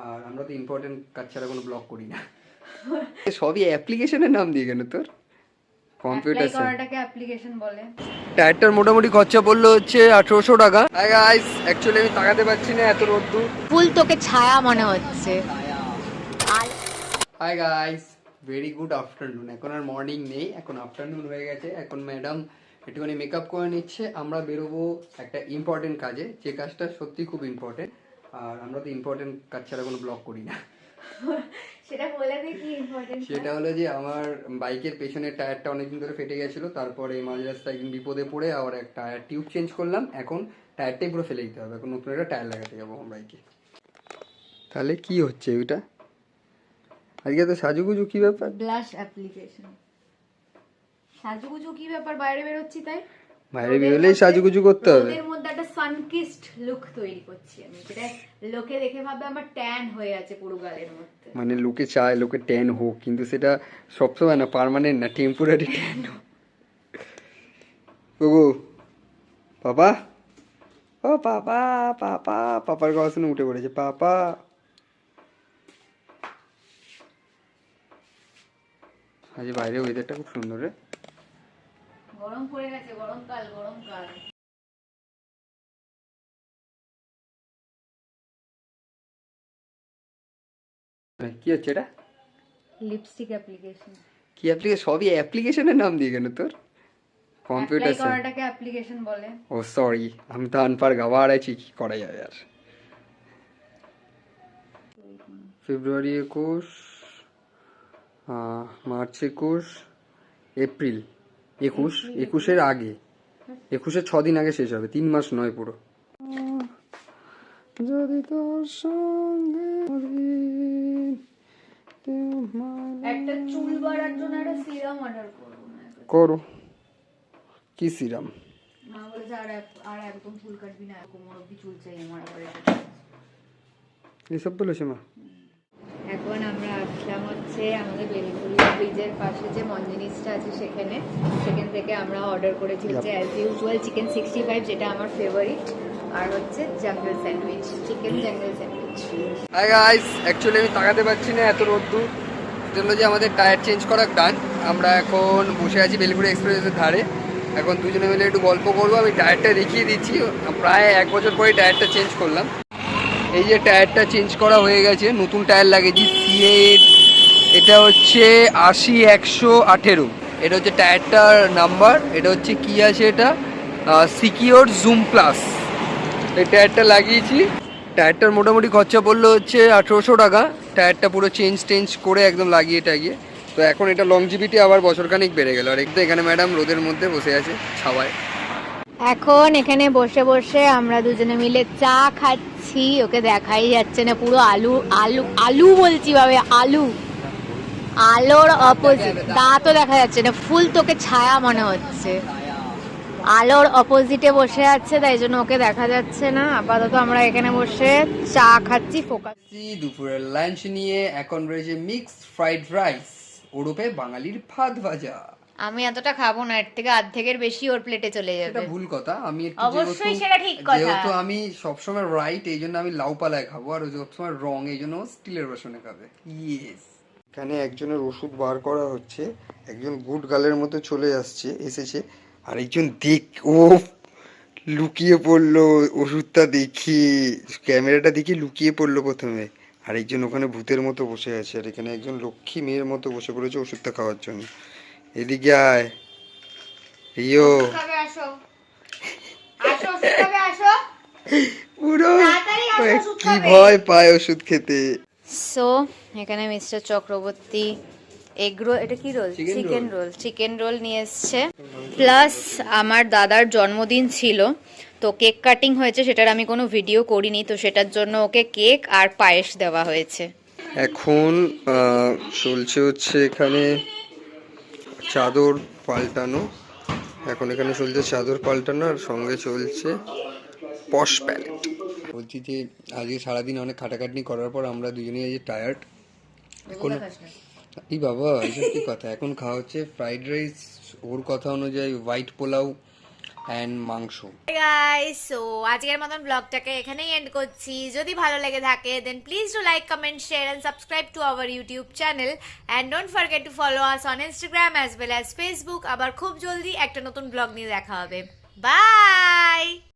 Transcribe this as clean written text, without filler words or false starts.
আর আমরা তো ইম্পর্টেন্ট কাজ ছাড়া কোনো ব্লগ করি না। সবই অ্যাপ্লিকেশনের নাম দিয়ে কেন তোর? কম্পিউটার করাটাকে অ্যাপ্লিকেশন বলে। টায়ারটার মোটামুটি খরচা পড়লো হচ্ছে 1800 টাকা। হাই গাইস, অ্যাকচুয়ালি আমি তাকাতে পারছি না, এত রোদ্দুর। ফুল তোকে ছায়া মনে হচ্ছে। Hi guys, very good afternoon. এখন আর মর্নিং নেই, এখন আফটারনুন হয়ে গেছে। এখন ম্যাডাম একটুখানি মেকআপ করে নিচ্ছে, আমরা বেরোবো একটা ইম্পর্টেন্ট কাজে, যে কাজটা সত্যি খুব ইম্পর্টেন্ট। আর আমরা তো ইম্পর্টেন্ট কাজ ছাড়া কোনো ব্লগ করি না। সেটা বলে দে কি ইম্পর্টেন্ট। সেটা হলো যে আমার বাইকের পেছনের টায়ারটা অনেকদিন ধরে ফেটে গেছিল, তারপরে মাঝ রাস্তায় একদিন বিপদে পড়ে আবার একটা টায়ার টিউব চেঞ্জ করলাম। এখন টায়ারটাই পুরো ফেলে দিতে হবে, এখন নতুন একটা টায়ার লাগাতে যাবো আমার বাইকে। তাহলে কি হচ্ছে ওইটা? আজকে তো সাজুগুজু কি ব্যাপার? Blush application. সাজুগুজু কি ব্যাপার? বাইরে বের হচ্ছি তাই? বাইরে বেরোলেই সাজুগুজু করতে হবে। ওদের মধ্যে একটা সানকিস্ট লুক তৈরি করছি আমি, যেটা লোকে দেখে ভাবে আমার ট্যান হয়ে আছে পুরো গালের মধ্যে। মানে লোকে চায় লোকে ট্যান হোক, কিন্তু সেটা সবসময় না, পার্মানেন্ট না, টেম্পোরারি ট্যান হোক। ওগো পাপা, ও পাপা, পাপা, পাপার কথা শুনে উঠে পড়েছে পাপা। আজ বাইরে ওয়েদারটা খুব সুন্দর রে। গরম পড়ে গেছে, গরমকাল গরমকাল। কি হচ্ছে এটা? Lipstick application. কি অ্যাপ্লিকেশন? সবই অ্যাপ্লিকেশনের নাম দিয়ে কেন তোর? কম্পিউটার করাটাকে অ্যাপ্লিকেশন বলে। ও সরি, আমি তো আনপার গাওয়ার আছি, কি করা যাবে আর। ফেব্রুয়ারি 21, মার্চ 21, এপ্রিল 21, 21-এর আগে, 21-এর 6 দিন আগে শেষ হবে, 3 মাস নয় পুরো। যদি তোর সঙ্গে একটা চুল বাড়ার জন্য একটা সিরাম অর্ডার করো। কি সিরাম? মা বলেছে আর একদম চুল কাটবি না, কোমর অব্দি চুল চাই আমার। আবার এসব বলেছে মা। এখন আমরা আসলাম হচ্ছে আমাদের বেলঘড়ি ব্রিজের পাশে যে মঞ্জিনিসটা আছে সেখানে। সেখান থেকে আমরা অর্ডার করেছি হচ্ছে অ্যাজ ইউজুয়াল চিকেন 65, যেটা আমার ফেভারিট, আর হচ্ছে jungle sandwich, chicken jungle sandwich. Hi guys, actually আমি তাকাতে পারছি না, এত রোদ্দুর জন্য যে আমাদের টায়ার চেঞ্জ করা ডান। আমরা এখন বসে আছি বেলঘড়ি এক্সপ্রেসের ধারে। এখন দুজনে মিলে একটু গল্প করবো। আমি টায়ারটা দেখিয়ে দিচ্ছি, প্রায় 1 বছর পরে টায়ারটা চেঞ্জ করলাম। এই যে টায়ারটা চেঞ্জ করা হয়ে গেছে, নতুন টায়ার লাগিয়েছি সিএ। এটা হচ্ছে 80-118, এটা হচ্ছে টায়ারটার নাম্বার। এটা হচ্ছে কি আছে, এটা সিকিওর জুম প্লাস। এই টায়ারটা লাগিয়েছি। টায়ারটার মোটামুটি খরচা পড়লো হচ্ছে 1800 টাকা। টায়ারটা পুরো চেঞ্জ করে একদম লাগিয়ে টাগিয়ে। তো এখন এটা লংজিভিটি আবার বছরখানিক বেড়ে গেল। আর একটু এখানে ম্যাডাম রোদের মধ্যে বসে আছে ছাওয়ায়। এখন এখানে বসে বসে আমরা দুজনে মিলে চা খাচ্ছি। ওকে দেখাই যাচ্ছে না, পুরো আলু আলু আলু বলছি ভাবে, আলু আলোর অপোজিট। দাঁতও দেখা যাচ্ছে না, ফুল তোকে ছায়া মনে হচ্ছে। আলোর অপোজিটে বসে আছে, তাই জন্য ওকে দেখা যাচ্ছে না। আপাতত আমরা এখানে বসে চা খাচ্ছি, ফোকাস। দুপুরের লাঞ্চ নিয়ে এখন রয়েছে মিক্সড ফ্রাইড রাইস, ওরূপে বাঙালির ভাত ভাজা। আমি এতটা খাবো না, এর থেকে অর্ধেকের বেশি ওর প্লেটে চলে যাবে। এটা ভুল কথা। আমি একটু অবশ্যই সেটা ঠিক কথা। যেহেতু আমি সবসময় রাইট, এই জন্য আমি লাউ পালায় খাবো, আর সবসময় রং, এই জন্য স্টিলের বাসনে খাবে। ইয়েস। এখানে একজনের ওষুধ বার করা হচ্ছে, একজন গুড গার্লের মতো চলে এসেছে, আর একজন ও লুকিয়ে পড়লো ওষুধটা দেখি, ক্যামেরাটা দেখি লুকিয়ে পড়লো প্রথমে। আর একজন ওখানে ভূতের মতো বসে আছে, আর এখানে একজন লক্ষ্মী মেয়ের মতো বসে পড়েছে ওষুধটা খাওয়ার জন্য। এদিকে আয় রিও, পুরো কি ভয় পায় ওষুধ খেতে। সো এখানে মিস্টার চক্রবর্তী এটা কি রোল? চিকেন রোল নিয়ে এসছে। প্লাস আমার দাদার জন্মদিন ছিল, তো কেক কাটিং হয়েছে, সেটার আমি কোনো ভিডিও করিনি, তো সেটার জন্য ওকে কেক আর পায়েস দেওয়া হয়েছে। এখন চলছে হচ্ছে এখানে চাদর পাল্টানো। এখন এখানে চলছে চাদর পাল্টানো, আর সঙ্গে চলছে পশ প্যালেট। বলছি যে আজকে সারাদিন অনেক খাটাখাটনি করার পর আমরা দুজনেই আজ টায়ার্ড। এখন এই বাবা, এইসব কি কথা। এখন খাওয়া হচ্ছে ফ্রাইড রাইস, ওর কথা অনুযায়ী হোয়াইট পোলাও, অ্যান্ড মাংস। গাইস, সো আজকের মতন ব্লগটাকে এখানেই এন্ড করছি। যদি ভালো লেগে থাকে then please do like, comment, share and subscribe to our YouTube channel and don't forget to follow us on Instagram as well as Facebook. আবার খুব জলদি একটা নতুন ব্লগ নিয়ে দেখা হবে। বাই।